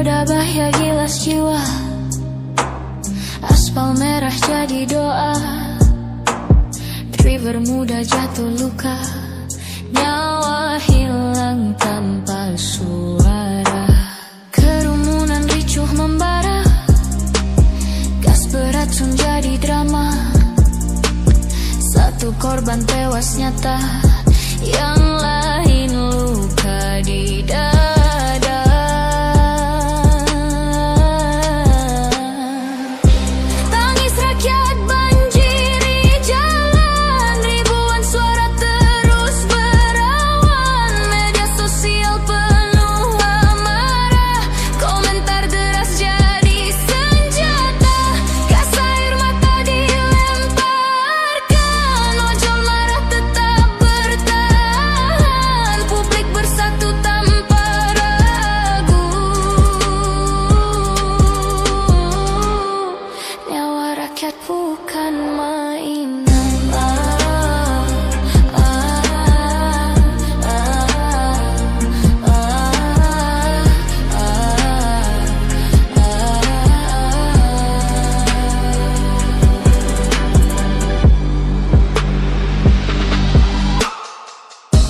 bahaya gilas jiwa. Aspal merah jadi doa. Driver muda jatuh luka. Nyawa hilang tanpa suara. Kerumunan ricuh membara. Gas beracun jadi drama. Satu korban tewas nyata, yang lain luka di dada. Tangis rakyat banjiri jalan, ribuan suara terus berawan. Media sosial penuh amarah, komentar deras jadi senjata. Gas air mata dilemparkan, ojol marah tetap bertahan. Publik bersatu tanpa ragu. Nyawa rakyat bukan mainan.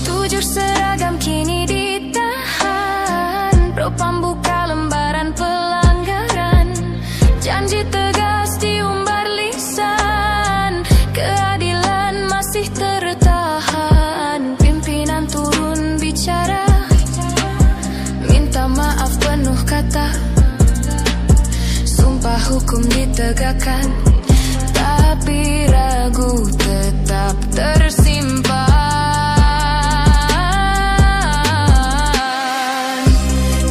Tujur seragam kini ditahan. Propam buka lembaran pelanggaran. Janji tegas diumbar lisan. Keadilan masih tertahan. Pimpinan turun bicara, minta maaf penuh kata. Sumpah hukum ditegakkan, tapi ragu tetap tersimpan.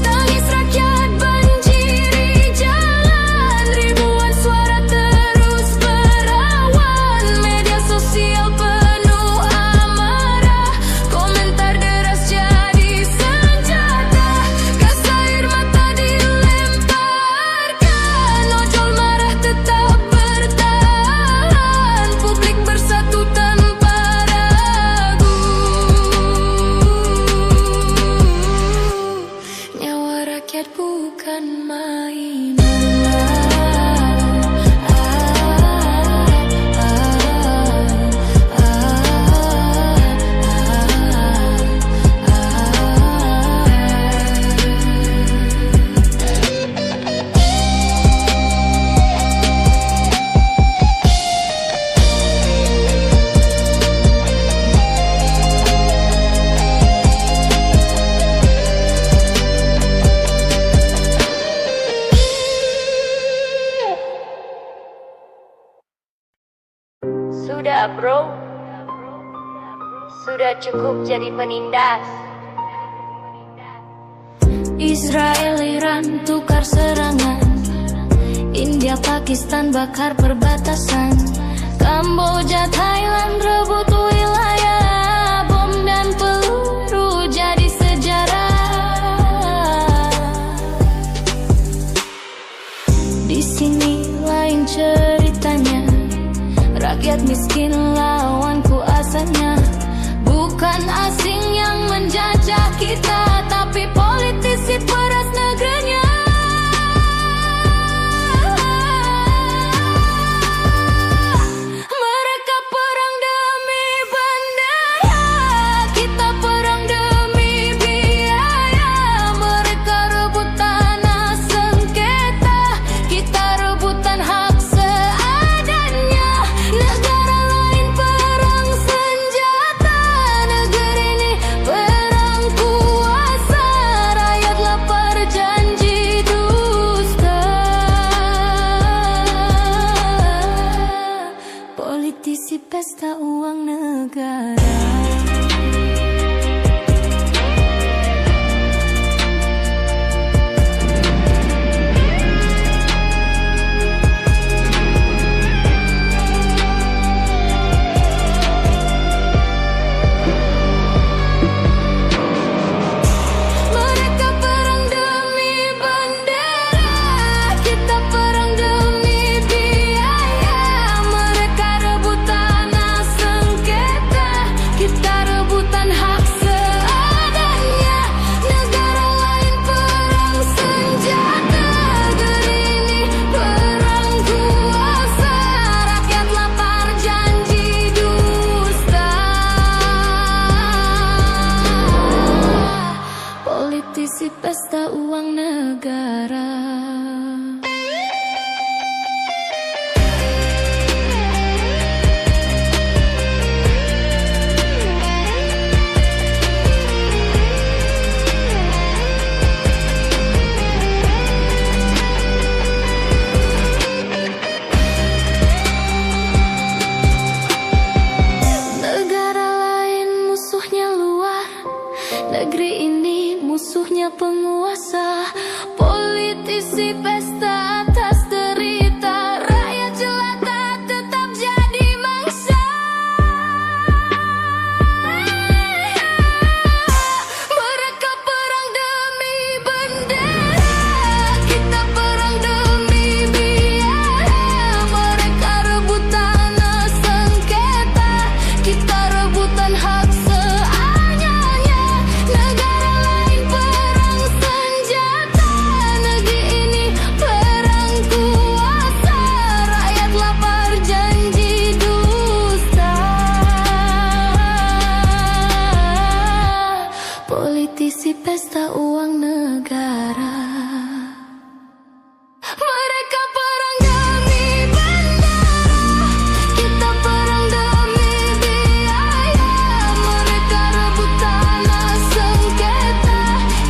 Tangis rakyat banjiri jalan, ribuan suara terus berawan. Media sosial penuh amarah, komentar deras jadi senjata. Gas air mata dilemparkan, ojol marah tetap bertahan. Publik bersatu tanpa ragu. Nyawa rakyat bukan mainan. Sudah bro, sudah cukup jadi penindas. Israel Iran tukar serangan. India Pakistan bakar perbatasan. Kamboja Thailand rebut wilayah. Bom dan peluru jadi sejarah. Di sini lain ceritanya. Rakyat miskin lawan kuasanya. Bukan asing yang menjajah kita, tapi politisi peras negerinya. Mereka perang demi pesta uang negara. Negeri ini musuhnya penguasa, politisi pesta atas derita, rakyat jelata tetap jadi mangsa. Mereka perang demi bendera, kita perang demi biaya. Mereka rebut tanah sengketa, kita rebutan hak. Politisi pesta uang negara. Mereka perang demi bendera, kita perang demi biaya. Mereka rebut tanah sengketa,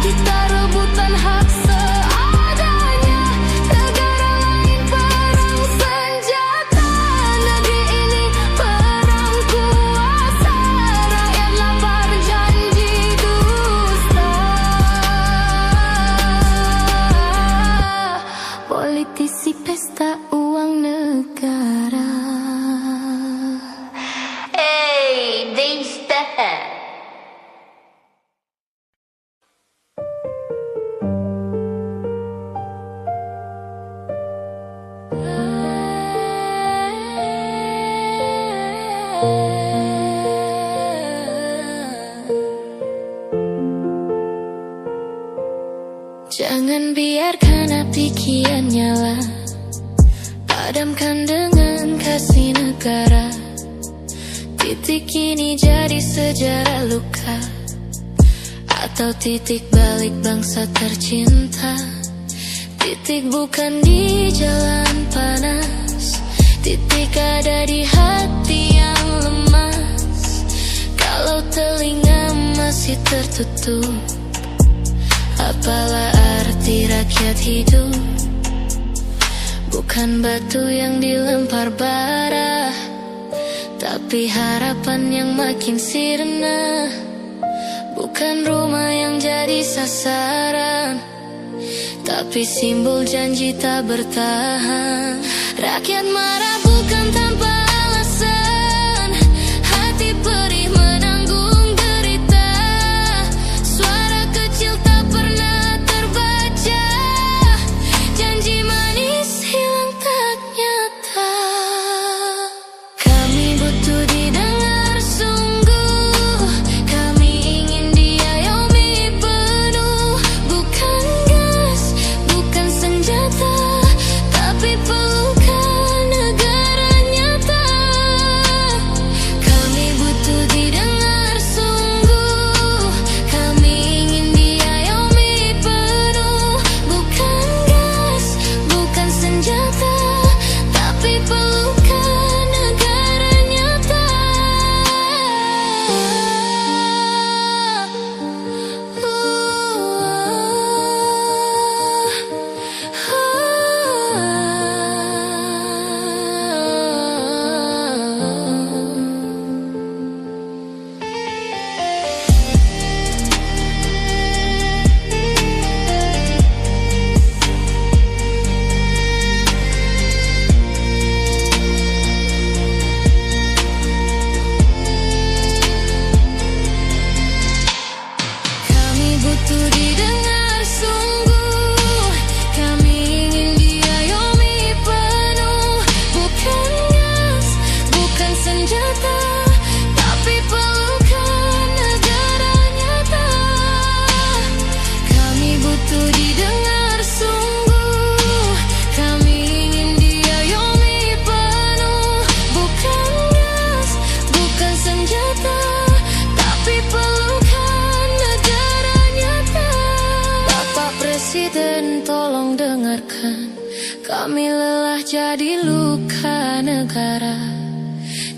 kita rebutan hak seadanya. Negara lain perang senjata, negeri ini perang kuasa. Rakyat lapar janji politisi pesta uang negara. Hey, Dista. Jangan biarkan api kian nyala, padamkan dengan kasih negara. Titik ini jadi sejarah luka, atau titik balik bangsa tercinta. Titik bukan di jalan panas, titik ada di hati yang lemas. Kalau telinga masih tertutup, apalah arti rakyat hidup? Bukan batu yang dilempar bara, tapi harapan yang makin sirna. Bukan rumah yang jadi sasaran, tapi simbol janji tak bertahan. Rakyat marah bukan tanpa alasan, hati perih menanggung derita. Suara kecil tak pernah terbaca, janji manis hilang tak nyata. Kami butuh didengar sungguh, kami ingin diayomi penuh. Bukan gas, bukan senjata, tapi pelukan negara nyata. Kami butuh Presiden tolong dengarkan, kami lelah jadi luka negara.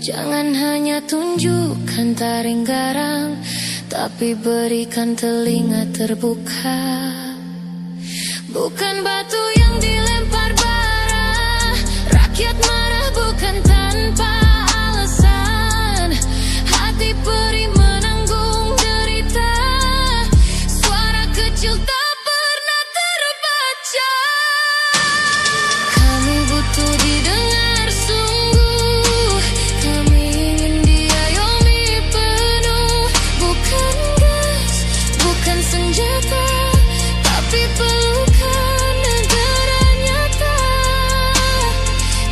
Jangan hanya tunjukkan taring garang, tapi berikan telinga terbuka. Bukan batu yang dilempar bara, rakyat marah bukan tanpa alasan. Hati perih menanggung derita, suara kecil tak pernah terbaca. Kami butuh didengar sungguh, kami ingin diayomi penuh. Bukan gas, bukan senjata, tapi pelukan negara nyata.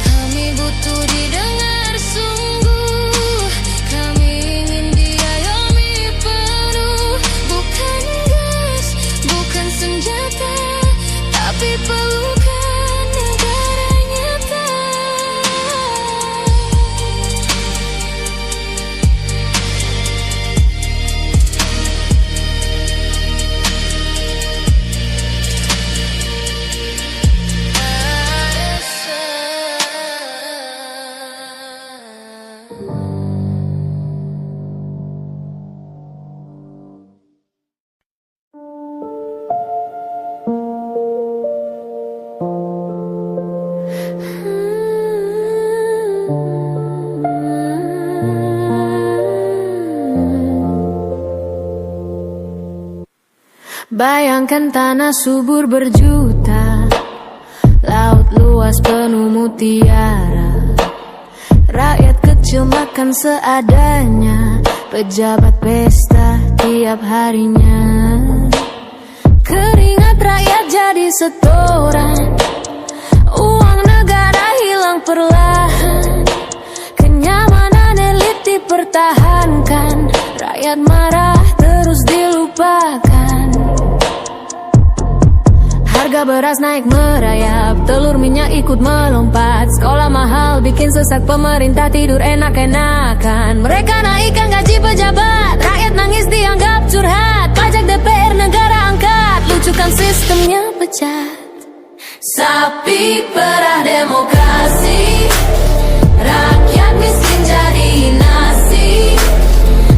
Kami butuh didengar sungguh, kami ingin diayomi penuh. Bukan gas, bukan senjata, tapi pelukan negara nyata. Bayangkan tanah subur berjuta, laut luas penuh mutiara. Rakyat kecil makan seadanya, pejabat pesta tiap harinya. Keringat rakyat jadi setoran, uang negara hilang perlahan. Kenyamanan elit dipertahankan, rakyat marah terus dilupakan. Harga beras naik merayap, telur minyak ikut melompat. Sekolah mahal bikin sesak, pemerintah tidur enak-enakan. Mereka naikkan gaji pejabat, rakyat nangis dianggap curhat. Pajak DPR negara angkat, lucukan sistemnya pecat. Sapi perah demokrasi, rakyat miskin jadi nasi.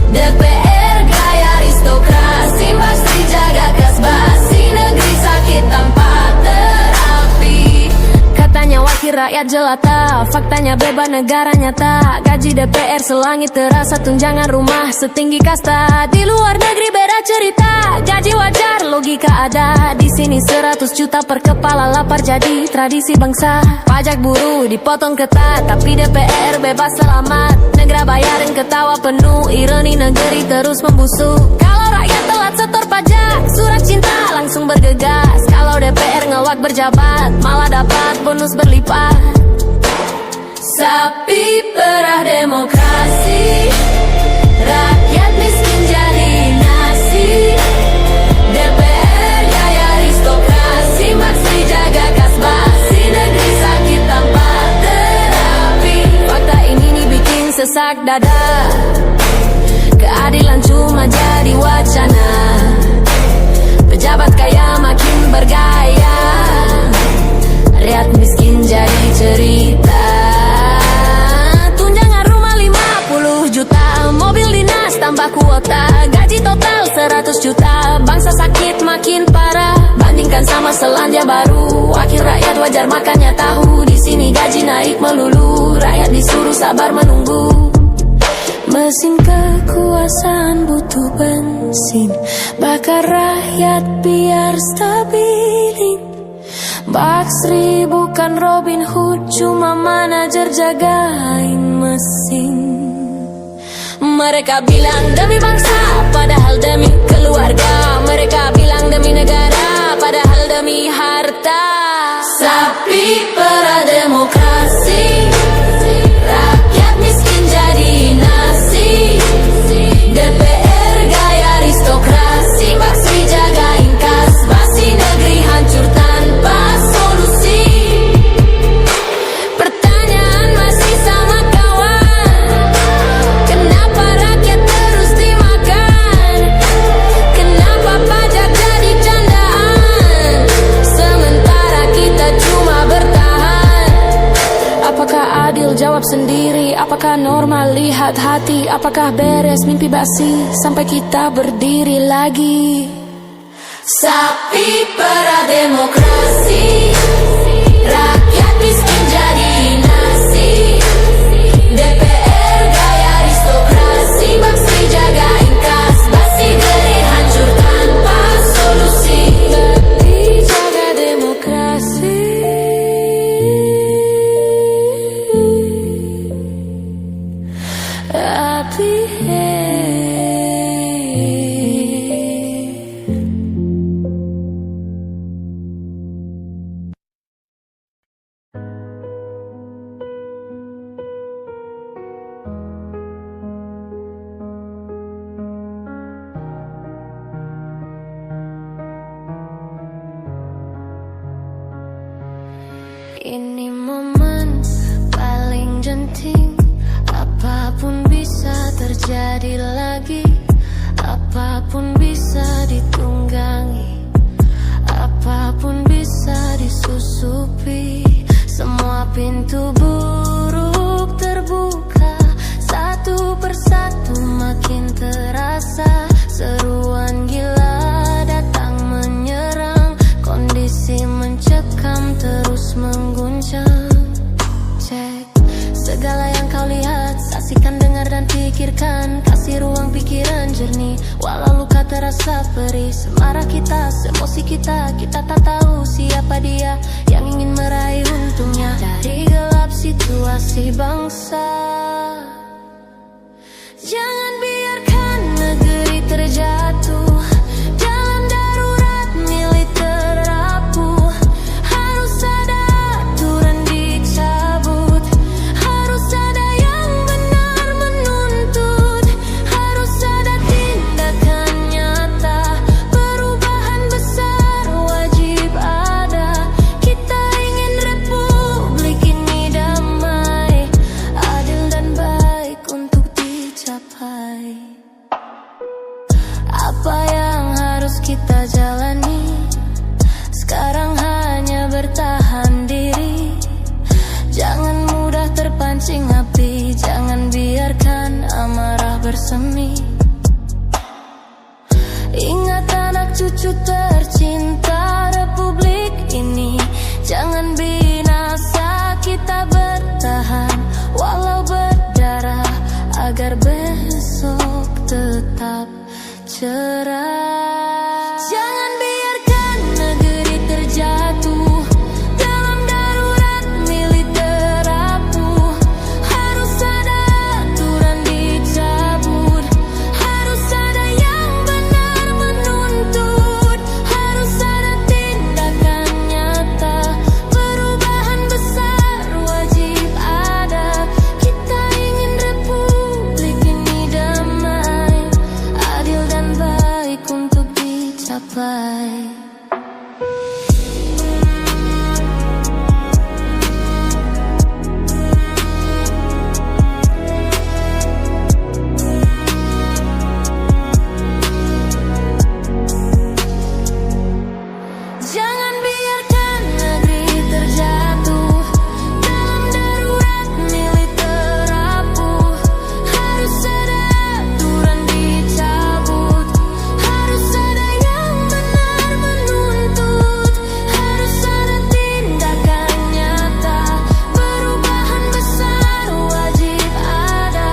DPR gaya aristokrasi, pasti jaga kas basi. Negeri sakit tanpa terapi. Katanya wakil rakyat jelata, faktanya beban negara nyata. Gaji DPR selangit terasa, tunjangan rumah setinggi kasta. Di luar negeri beda cerita, gaji wajar logika ada. Di sini 100 juta per kepala, lapar jadi tradisi bangsa. Pajak buruh dipotong ketat, tapi DPR bebas selamat. Negara bayarin ketawa penuh, ironi negeri terus membusuk. Kalau rakyat telat setor pajak, surat cinta langsung bergegas. Kalau DPR ngelak berjabat, malah dapat bonus berlipat. Sapi perah demokrasi, rakyat miskin jadi nasi. DPR gaya aristokrasi, masih jaga kas basi. Negeri sakit tanpa terapi. Fakta ini nih bikin sesak dada, keadilan cuma jadi wacana. Pejabat kaya makin bergaya, rakyat miskin jadi cerita. Tunjangan rumah 50 juta, mobil dinas tambah kuota. Gaji total 100 juta, bangsa sakit makin parah. Bandingkan sama Selandia Baru, wakil rakyat wajar makannya tahu. Di sini gaji naik melulu, rakyat disuruh sabar menunggu. Mesin kekuasaan butuh bensin, bakar rakyat biar stabilin. Baksri bukan Robin Hood, cuma manajer jagain mesin. Mereka bilang demi bangsa, padahal demi keluarga. Mereka bilang demi negara, padahal demi harta. Sapi perah demokrasi, rakyat miskin jadi nasi. DPR gaya aristokrasi, Baksri jagain kas basi. Negeri hancur tanpa solusi. Pertanyaan masih sama kawan, kenapa rakyat terus dimakan? Kenapa pajak jadi candaan? sendiri. Apakah normal lihat hati? Apakah beres mimpi basi sampai kita berdiri lagi? Sapi perah demokrasi, rakyat miskin jadi nasi. DPR gaya aristokrasi, baksi jagain kas, basi geli hancur tanpa solusi. Jaga demokrasi. Api ini momen paling genting. Apapun bisa terjadi lagi, apapun bisa ditunggangi, apapun bisa disusupi. Semua pintu buruk terbuka, satu persatu makin terasa. Seruan gila datang menyerang, kondisi mencekam terus mengguncang. Cek segala yang kau lihat, saksikan, dengar dan pikirkan. Kasih ruang pikiran jernih, walau luka terasa perih. Semarah kita, semosi kita, kita tak tahu siapa dia yang ingin meraih untungnya dari gelap situasi bangsa. Jangan biarkan negeri terjatuh dalam darurat militer rapuh. Harus ada aturan dicabut, harus ada yang benar menuntut, harus ada tindakan nyata. Perubahan besar wajib ada. Kita ingin republik ini damai, adil dan baik untuk dicapai. Apa yang harus kita jalani sekarang hanya bertahan diri. Jangan mudah terpancing api, jangan biarkan amarah bersemi. Ingat anak cucu tercinta republik ini, jangan binasa, kita bertahan walau berdarah agar besok tetap cerah. Jangan biarkan negeri terjatuh dalam darurat militer rapuh. Harus ada aturan dicabut, harus ada yang benar menuntut, harus ada tindakan nyata. Perubahan besar wajib ada. Kita ingin republik ini damai, adil dan baik untuk dicapai. Jangan biarkan negeri terjatuh dalam darurat militer rapuh. Harus ada aturan dicabut, harus ada yang benar menuntut, harus ada tindakan nyata. Perubahan besar wajib ada.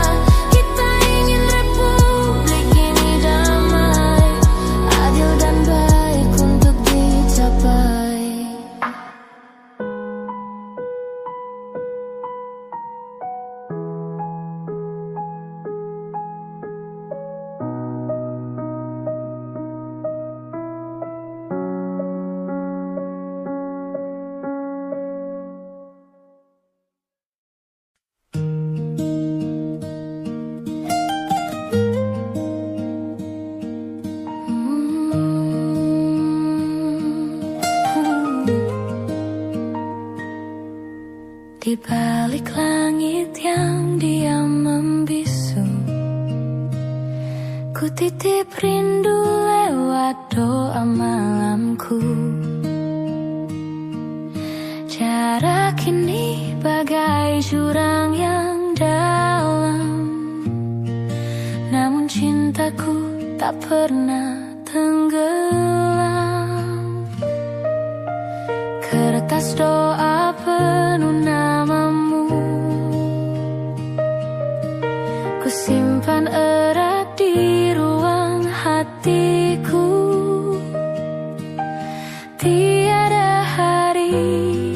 Kita ingin republik ini damai, adil dan baik untuk dicapai. Di balik langit yang diam membisu, ku titip rindu lewat doa malamku. Jarak ini bagai jurang yang cintaku tak pernah tenggelam. Kertas doa penuh namamu ku simpan erat di ruang hatiku. Tiada hari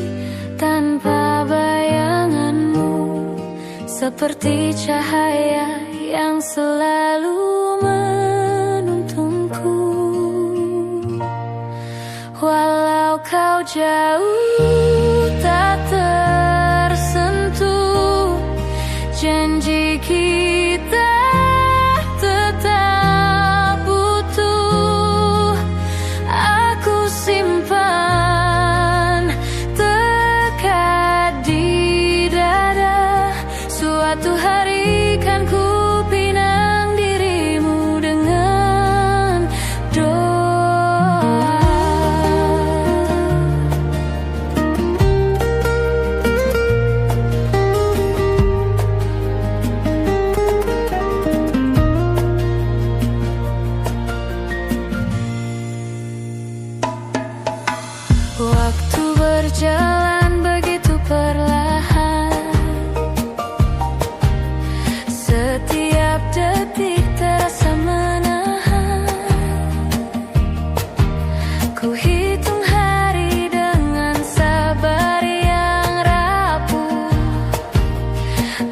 tanpa bayanganmu, seperti cahaya yang selalu menuntunku. Walau kau jauh tak tersentuh, janji kita tetap utuh. Aku simpan dekat di dada. Suatu hari kan ku pinang dirimu dengan doa. Waktu berjalan begitu perlahan, setiap detik terasa menahan. Ku hitung hari dengan sabar yang rapuh,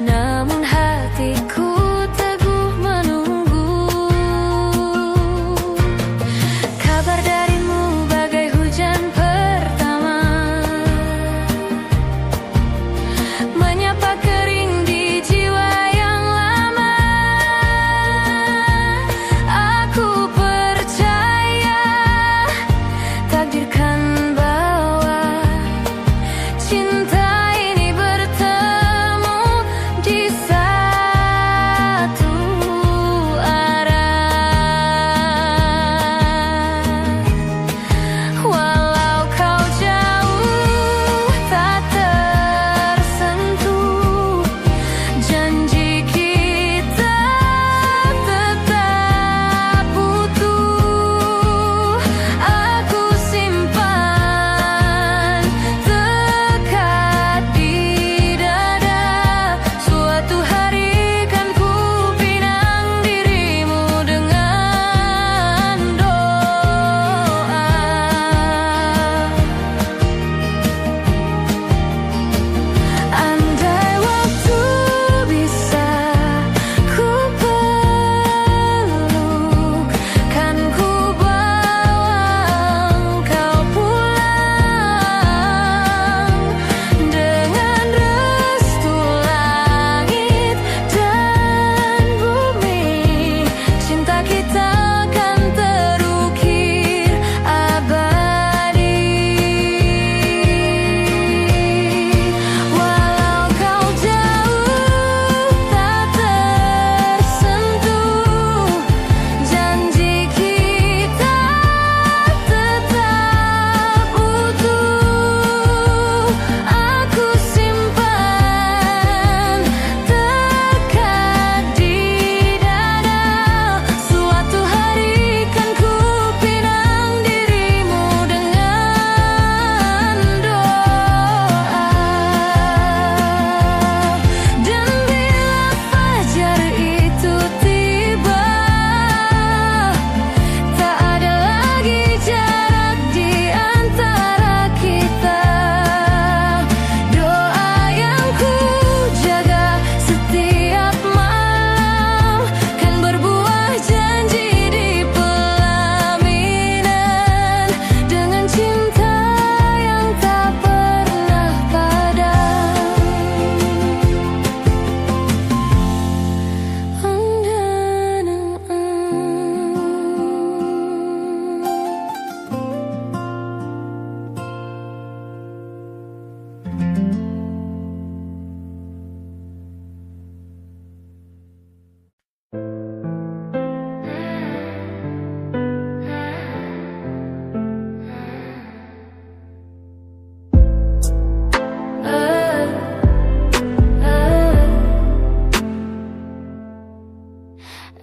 namun hatiku teguh menunggu. Kabar darimu bagai hujan pertama, menyapa kering di jiwa yang lama. Aku percaya takdirkan bawa cinta ini bertemu di satu arah. Walau kau jauh tak tersentuh, janji kita tetap utuh. Aku simpan dekat di dada. Suatu hari kan ku pinang dirimu dengan doa. Andai waktu bisa ku peluk, kan ku bawa engkau pulang. Dengan restu langit dan bumi, cinta kita kan terukir abadi. Walau kau jauh tak tersentuh, janji kita tetap utuh. Aku simpan dekat di dada. Suatu hari kan ku pinang dirimu dengan doa. Dan bila fajar itu tiba, tak ada lagi jarak di antara kita. Doa yang ku jaga setiap malam kan berbuah janji di pelaminan, dengan cinta yang tak pernah padam.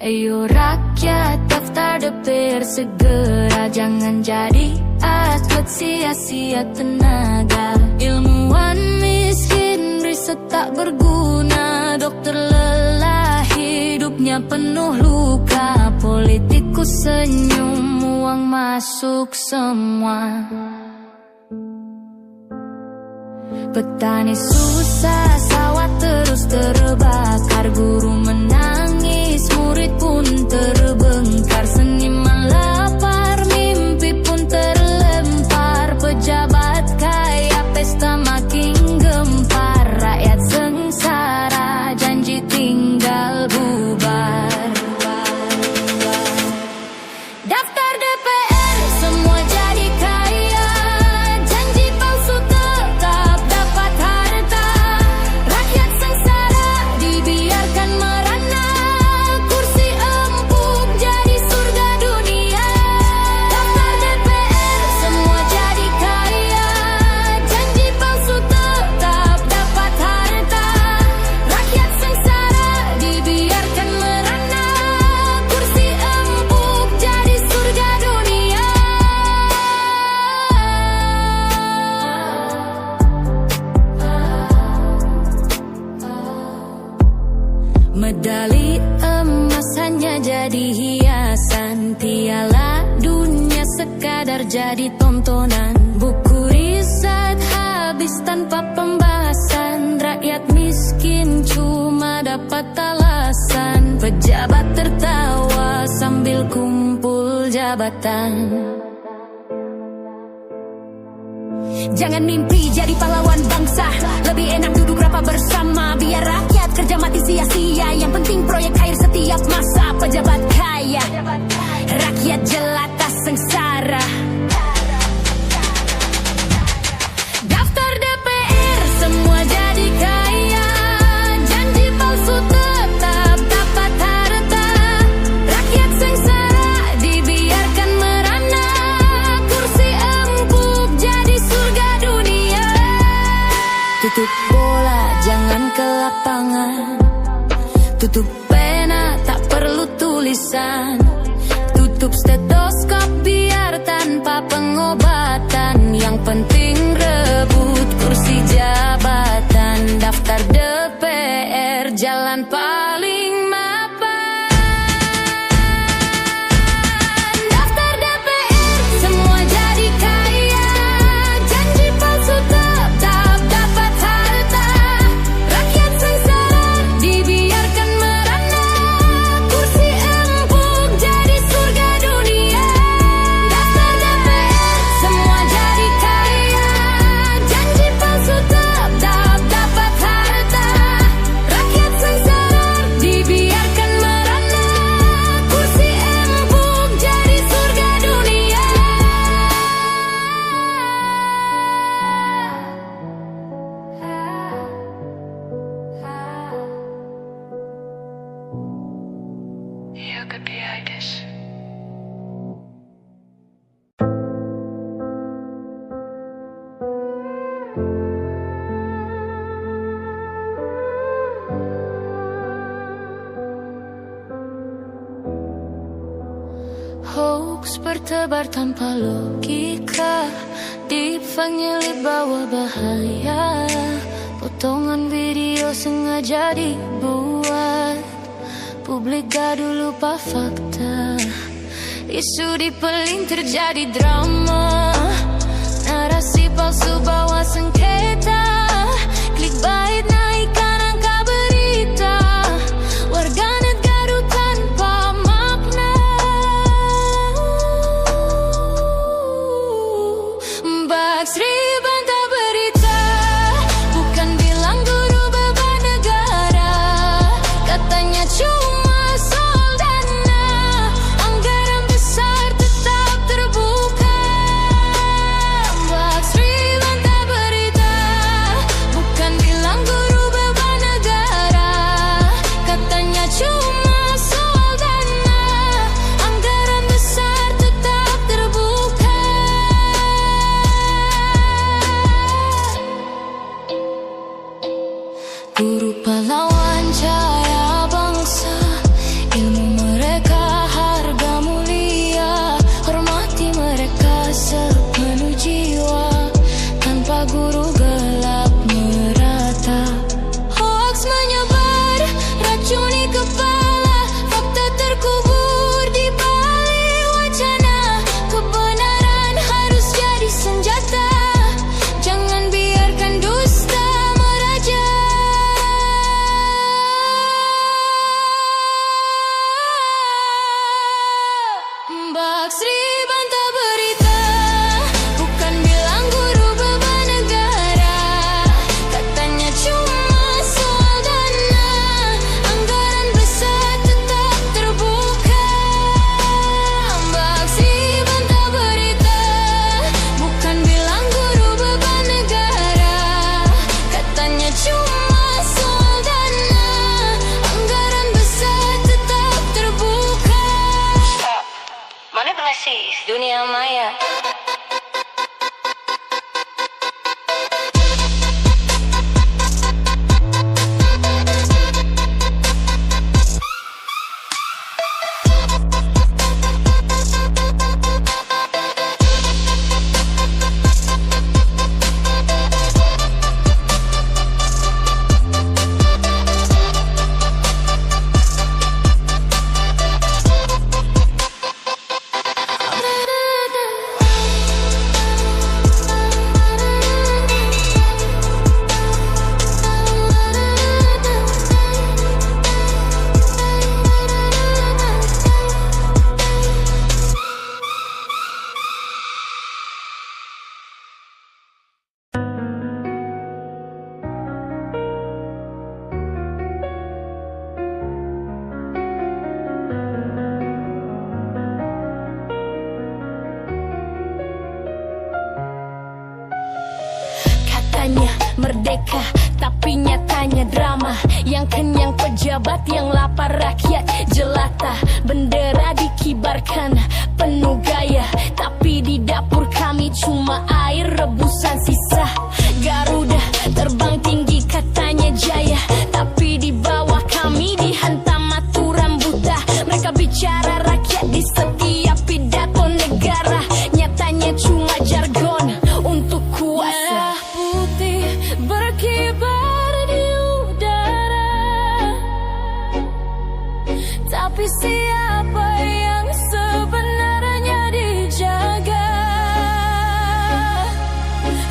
Ayo rakyat DPR segera, jangan jadi atlet sia-sia tenaga. Ilmuwan miskin, riset tak berguna. Dokter lelah, hidupnya penuh luka. Politikus senyum, uang masuk semua. Petani susah, sawah terus terbakar. Guru menangis, murid pun terbengkar. Seniman lapar, mimpi pun terlempar. Pejabat kaya, pesta makin gempar. Rakyat sengsara, janji tinggal bubar. Daftar DPR, semua jadi kaya. Janji palsu tetap dapat harta. Rakyat sengsara, dibiarkan merana. Kursi empuk jadi surga dunia. Daftar DPR, semua jadi kaya. Janji palsu tetap dapat harta. Rakyat sengsara, dibiarkan merana. Kursi empuk jadi surga dunia. Medali emas hanya jadi hiasan. Piala dunia sekadar jadi tontonan. Buku riset habis tanpa pembahasan. Rakyat miskin cuma dapat alasan. Pejabat tertawa sambil kumpul jabatan. Jangan mimpi jadi pahlawan bangsa. Lebih enak duduk rapat bersama. Biar rakyat kerja mati sia-sia. Yang penting proyek air setiap masa. Pejabat kaya, rakyat jelata sengsara. Daftar DPR, semua jadi kaya. Janji palsu tetap dapat harta. Rakyat sengsara, dibiarkan merana. Kursi empuk jadi surga dunia. Tutup bola, jangan ke lapangan. Tutup pena, tak perlu tulisan. Tutup stetoskop biar tanpa pengobatan. Yang penting rebut kursi jabatan. Daftar DPR, jalan paling mapan. Daftar DPR, semua jadi kaya. Janji palsu tetap dapat harta. Rakyat sengsara, dibiarkan merana. Kursi empuk jadi surga dunia. Daftar DPR, semua jadi kaya. Janji palsu tetap dapat harta. Rakyat sengsara, dibiarkan merana. Kursi empuk jadi surga dunia. You could be Itis. Hoax bertebar tanpa logika. Deepfake nyelip bawa bahaya. Potongan video sengaja dibuat. Publik gaduh lupa fakta. Isu dipeling terjadi drama. Narasi palsu bawa sengketa. Clickbait naikkan angka berita. Warganet gaduh tanpa makna. Backstreet bantah berita. Bukan bilang guru beban negara. Katanya cuma soal dana. Anggaran besar tetap terbuka. katanya merdeka, tapi nyatanya drama. Yang kenyang pejabat, yang lapar rakyat jelata. Bendera dikibarkan penuh gaya, tapi di dapur kami cuma air rebusan sisa. Garuda terbang tinggi katanya jaya, tapi di bawah kami dihantam aturan buta. Mereka bicara rakyat di setiap pidato negara, nyatanya cuma jargon untuk kuasa. Merah putih berkibar di udara, tapi siapa yang sebenarnya dijaga?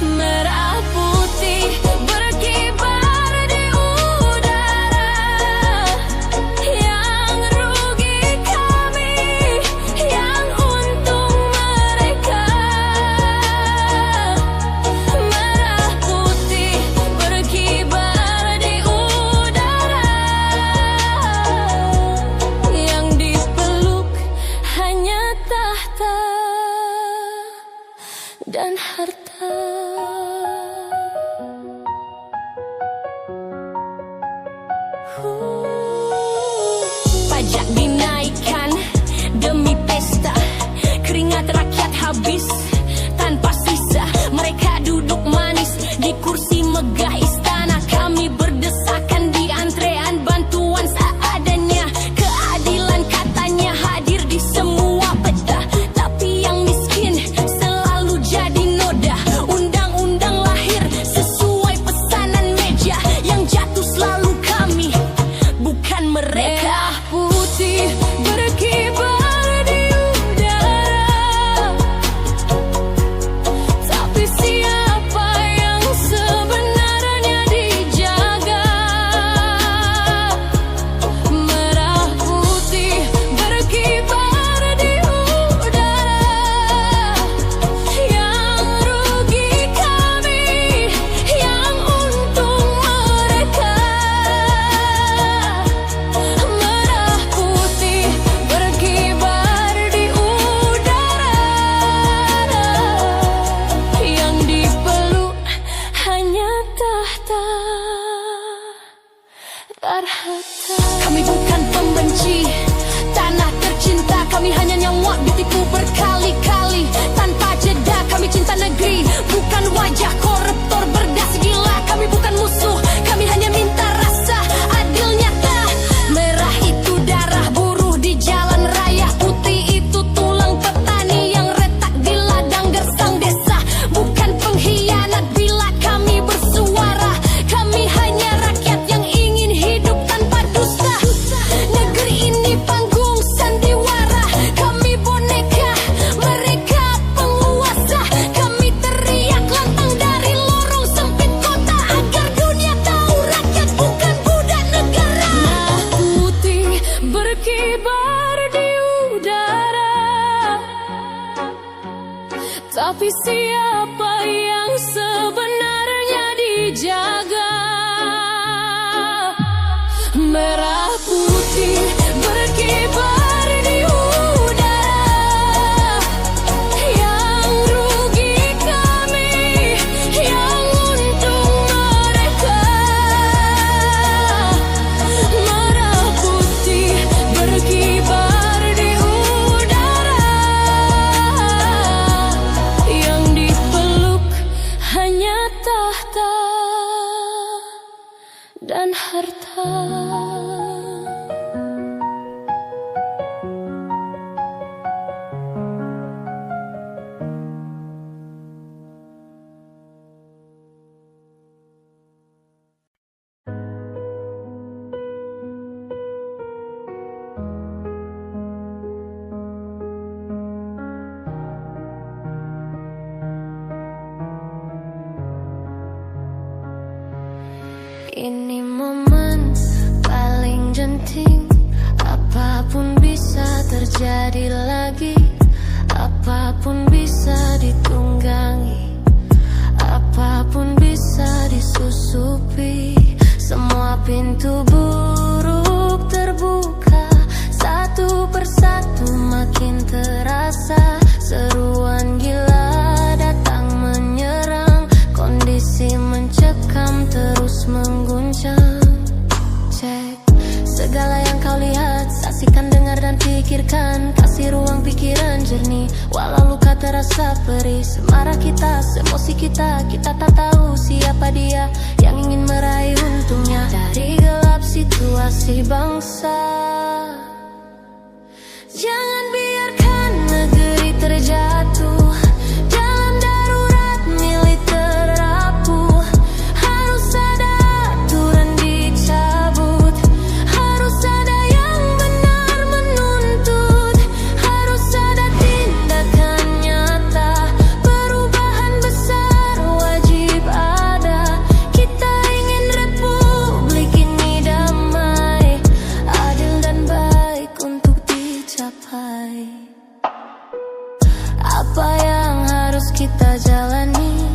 Merah putih berkibar di udara, yang rugi kami, yang untung mereka. Merah putih berkibar di udara, yang dipeluk hanya tahta dan harta. Pajak dinaikkan demi pesta, keringat rakyat habis tanpa sisa. Mereka duduk manis di kursi megah istana, kami berdesakan di antrean bantuan seadanya. Keadilan katanya hadir di semua peta, tapi yang miskin selalu jadi noda. Undang-undang lahir sesuai pesanan meja, yang jatuh selalu kami, bukan mereka. Merah putih berkibar di udara, tapi siapa yang sebenarnya dijaga? Merah putih berkibar di udara, yang rugi kami, yang untung mereka. Merah putih berkibar di udara, yang dipeluk hanya tahta dan harta. Kami bukan pembenci tanah tercinta, kami hanya nyawa ditipu berkali-kali tanpa jeda. Kami cinta negeri, bukan wajah koruptor berdasi gila. Kami bukan musuh, kami hanya minta rasa adil nyata. Merah itu darah buruh di jalan raya, putih itu tulang petani yang retak di ladang gersang desa. Bukan pengkhianat bila kami bersuara, kami hanya rakyat yang ingin hidup tanpa dusta. Negeri ini panggung sandiwara, kami boneka, mereka penguasa. Kami teriak lantang dari lorong sempit kota, agar dunia tahu rakyat bukan budak negara. Merah putih berkibar di udara, tapi siapa yang sebenarnya dijaga? Merah putih berkibar di udara, yang rugi kami, yang untung mereka. Merah putih berkibar di udara, yang dipeluk hanya tahta dan harta. Ini momen paling genting, apapun bisa terjadi lagi, apapun bisa ditunggangi, apapun bisa disusupi. Semua pintu buruk terbuka, satu persatu makin terasa. Seruan gila datang menyerang, kondisi mencari pikirkan, kasih ruang pikiran jernih. Walau luka terasa perih, semarah kita, semosi kita, kita tak tahu siapa dia yang ingin meraih untungnya dari gelap situasi bangsa. Jangan biarkan negeri terjatuh dalam darurat militer rapuh. Harus ada aturan dicabut, harus ada yang benar menuntut, harus ada tindakan nyata. Perubahan besar wajib ada. Kita ingin republik ini damai, adil dan baik untuk dicapai. Apa yang harus kita jalani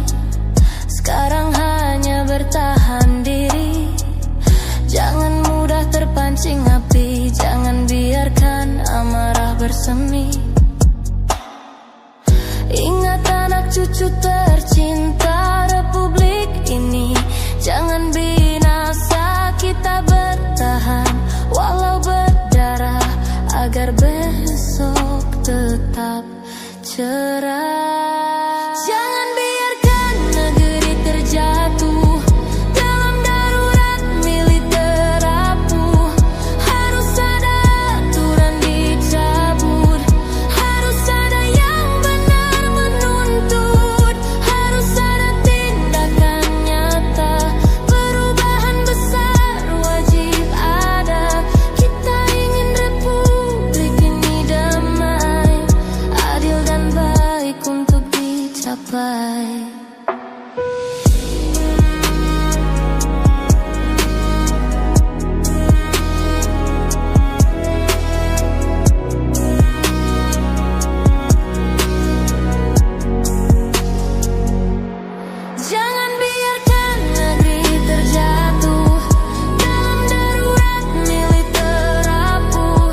sekarang hanya bertahan diri. Jangan mudah terpancing api, jangan biarkan amarah bersemi. Ingat anak cucu tercinta republik ini, jangan binasa, kita bertahan walau berdarah agar besok tetap cerah. Jangan biarkan negeri terjatuh dalam darurat militer rapuh. Harus ada aturan dicabut, harus ada yang benar menuntut, harus ada tindakan nyata. Perubahan besar wajib ada. Kita ingin republik ini damai, adil dan baik untuk dicapai. Jangan biarkan negeri terjatuh dalam darurat militer rapuh.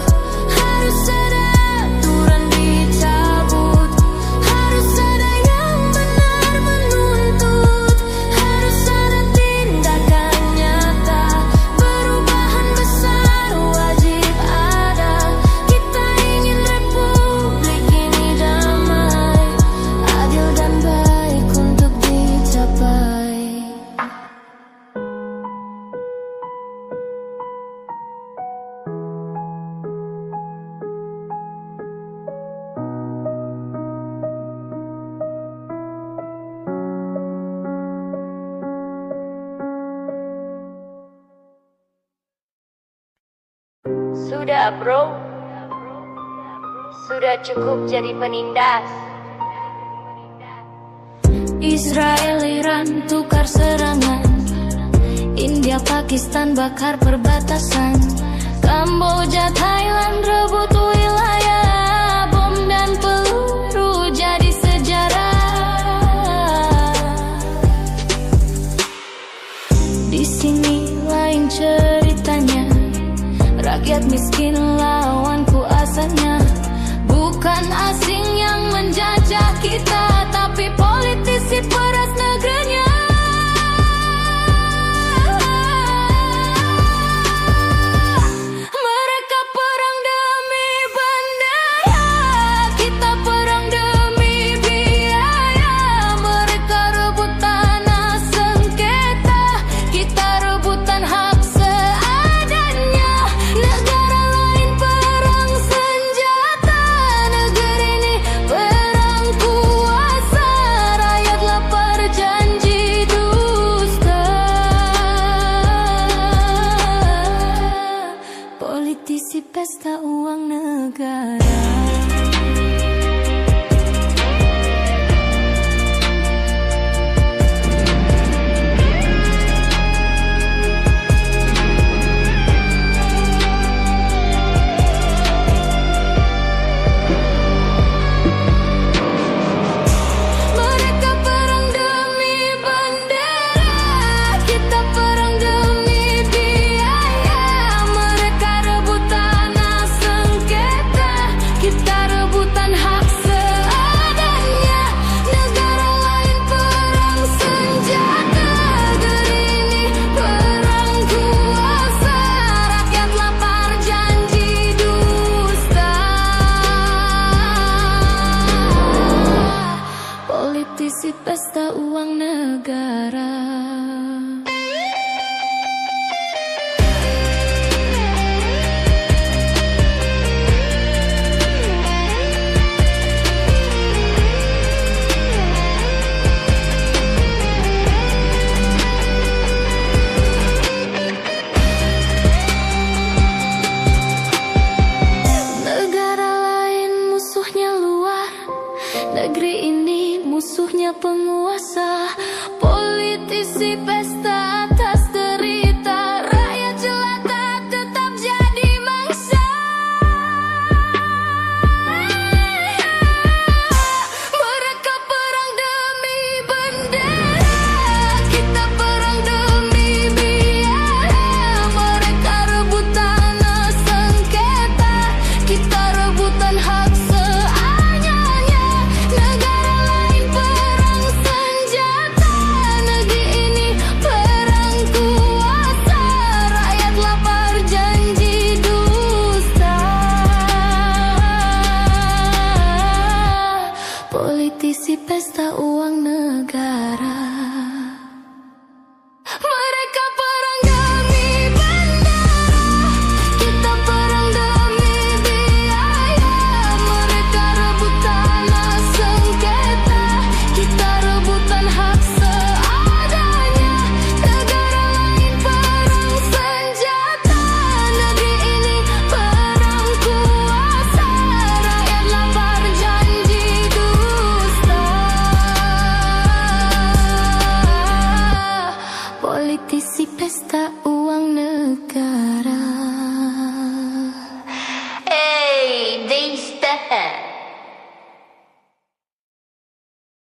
Harus ada aturan dicabut, harus ada yang benar menuntut, harus ada tindakan nyata. Perubahan besar wajib ada. Kita ingin republik ini damai, adil dan baik untuk dicapai. Sudah bro, sudah cukup jadi penindas. Israel Iran tukar serangan, India Pakistan bakar perbatasan, Kamboja Thailand rebut wilayah, bom dan peluru jadi sejarah. Di sini lain ceritanya, rakyat miskin lawan kuasanya, bukan asing yang menjajah kita.